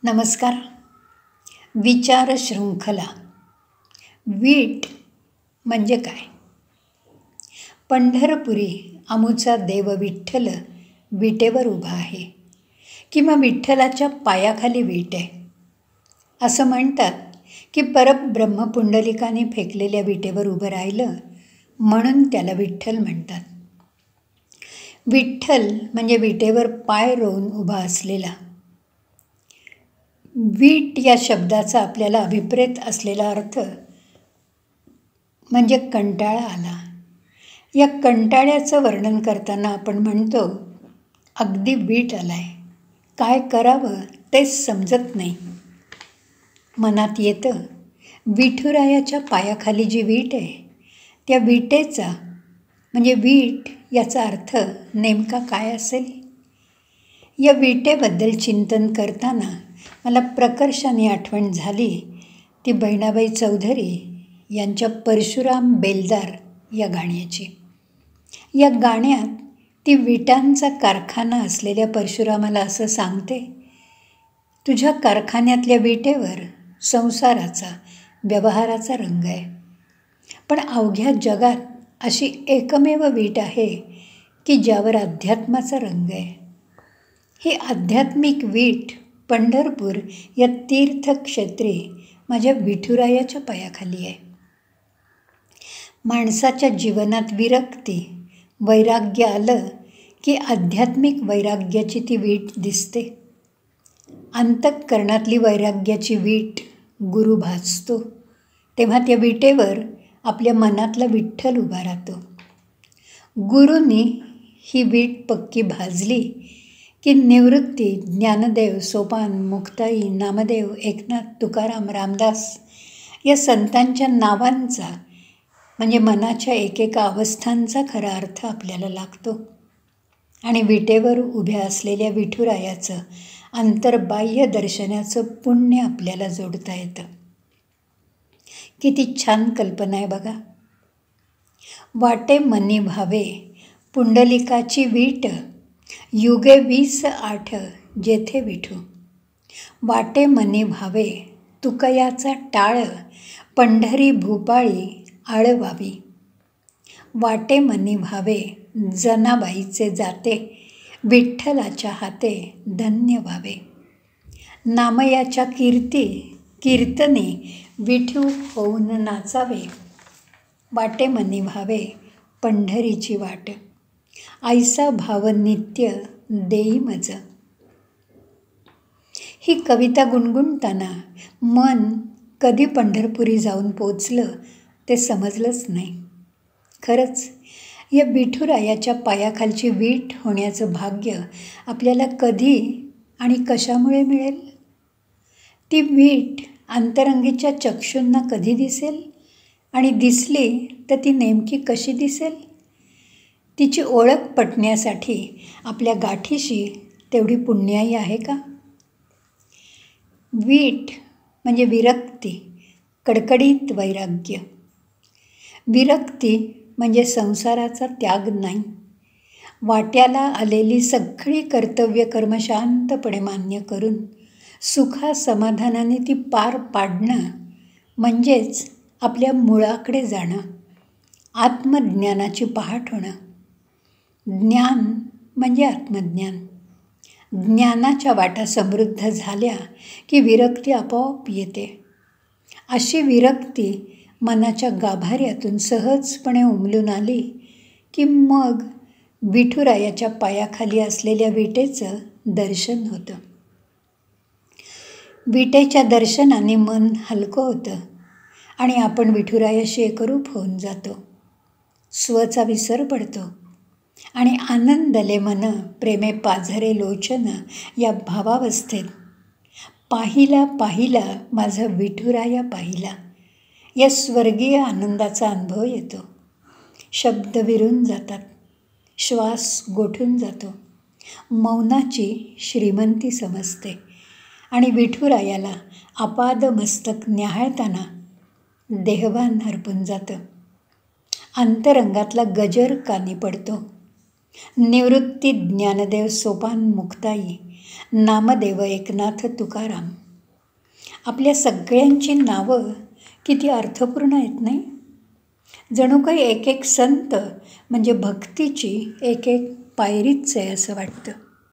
नमस्कार. विचार शृंखला. वीट म्हणजे काय? पंढरपुरी आमुचा देव विठ्ठल विटेवर उभा आहे किंवा विठ्ठलाच्या पायाखाली वीट आहे. असं म्हणतात की परब्रह्म पुंडलिकाने फेकलेल्या विटेवर उभं राहिलं म्हणून त्याला विठ्ठल म्हणतात. विठ्ठल म्हणजे विटेवर पाय रोवून उभा असलेला. वीट या शब्दाचा आपल्याला अभिप्रेत असलेला अर्थ म्हणजे कंटाळा आला. या कंटाळ्याचं वर्णन करताना आपण म्हणतो, अगदी वीट आलाय, काय करावं तेच समजत नाही. मनात येतं, विठुरायाच्या पायाखाली जी वीट आहे त्या विटेचा म्हणजे वीट याचा अर्थ नेमका काय असेल? या विटेबद्दल चिंतन करताना मला प्रकर्षाने आठवण झाली ती बहिणाबाई चौधरी यांच्या परशुराम बेलदार या गाण्याची. या गाण्यात ती विटांचा कारखाना असलेल्या परशुरामाला असं सांगते, तुझ्या कारखान्यातल्या विटेवर संसाराचा व्यवहाराचा रंग आहे, पण अवघ्या जगात अशी एकमेव वीट आहे की ज्यावर अध्यात्माचा रंग आहे. ही आध्यात्मिक वीट पंढरपूर या तीर्थक्षेत्री माझ्या विठुरायाच्या पायाखाली आहे. माणसाच्या जीवनात विरक्ती, वैराग्य आलं की आध्यात्मिक वैराग्याची ती वीट दिसते. अंतःकरणातली वैराग्याची वीट गुरु भासतो, तेव्हा त्या विटेवर आपल्या मनातला विठ्ठल उभा राहतो. गुरूंनी ही वीट पक्की भाजली की निवृत्ती, ज्ञानदेव, सोपान, मुक्ताई, नामदेव, एकनाथ, तुकाराम, रामदास या संतांच्या नावांचा म्हणजे मनाच्या एकेका अवस्थांचा खरा अर्थ आपल्याला लागतो आणि विटेवर उभ्या असलेल्या विठुरायाचं अंतर्बाह्य दर्शनाचं पुण्य आपल्याला जोडता येतं. किती छान कल्पना आहे बघा. वाटे मनी भावे पुंडलिकाची वीट, युगे 28 जेथे विठू. वाटे मनी भावे तुकयाचा टाळ, पंढरी भूपाळी आळवावी. वाटे मनी भावे जनाबाईचे जाते, विठ्ठलाच्या हाते धन्य व्हावे. नामयाच्या कीर्तने विठू होऊन नाचावे. वाटे मनी भावे पंढरीची वाट, ऐसा भाव नित्य देई मज. ही कविता गुणगुणताना मन कधी पंढरपुरी जाऊन पोचलं ते समजलंच नाही. खरंच या विठुरायाच्या पायाखालची वीट होण्याचं भाग्य आपल्याला कधी आणि कशामुळे मिळेल? ती वीट अंतरंगीच्या चक्षूंना कधी दिसेल आणि दिसली तर ती नेमकी कशी दिसेल? तिची ओळख पटण्यासाठी आपल्या गाठीशी तेवढी पुण्याई आहे का? वीट म्हणजे विरक्ती, कडकडीत वैराग्य. विरक्ती म्हणजे संसाराचा त्याग नाही. वाट्याला आलेली सगळी कर्तव्य कर्म शांतपणे मान्य करून सुखासमाधानाने ती पार पाडणं म्हणजेच आपल्या मुळाकडे जाणं, आत्मज्ञानाची पहाट होणं. ज्ञान म्हणजे आत्मज्ञान. ज्ञानाच्या वाटा समृद्ध झाल्या की विरक्ती आपोआप येते. अशी विरक्ती मनाच्या गाभाऱ्यातून सहजपणे उमलून आली की मग विठुरायाच्या पायाखाली असलेल्या विटेचं दर्शन होतं. विटेच्या दर्शनाने मन हलकं होतं आणि आपण विठुरायाशी एकरूप होऊन जातो. स्वचा विसर पडतो आणि आनंदले मन प्रेमे पाझरे लोचन या भावावस्थेत पाहिला पाहिला माझा विठुराया पाहिला या स्वर्गीय आनंदाचा अनुभव येतो. शब्द विरून जातात, श्वास गोठून जातो, मौनाची श्रीमंती समजते आणि विठुरायाला आपाद मस्तक न्याहाळताना देहभान हरपून जातं. अंतरंगातला गजर कानी पडतो. निवृत्ती ज्ञानदेव सोपान मुक्ताई, नामदेव एकनाथ तुकाराम. आपल्या सगळ्यांची नावं किती अर्थपूर्ण आहेत नाही. जणू काही एक एक संत म्हणजे भक्तीची एक एक पायरीच आहे असं वाटतं.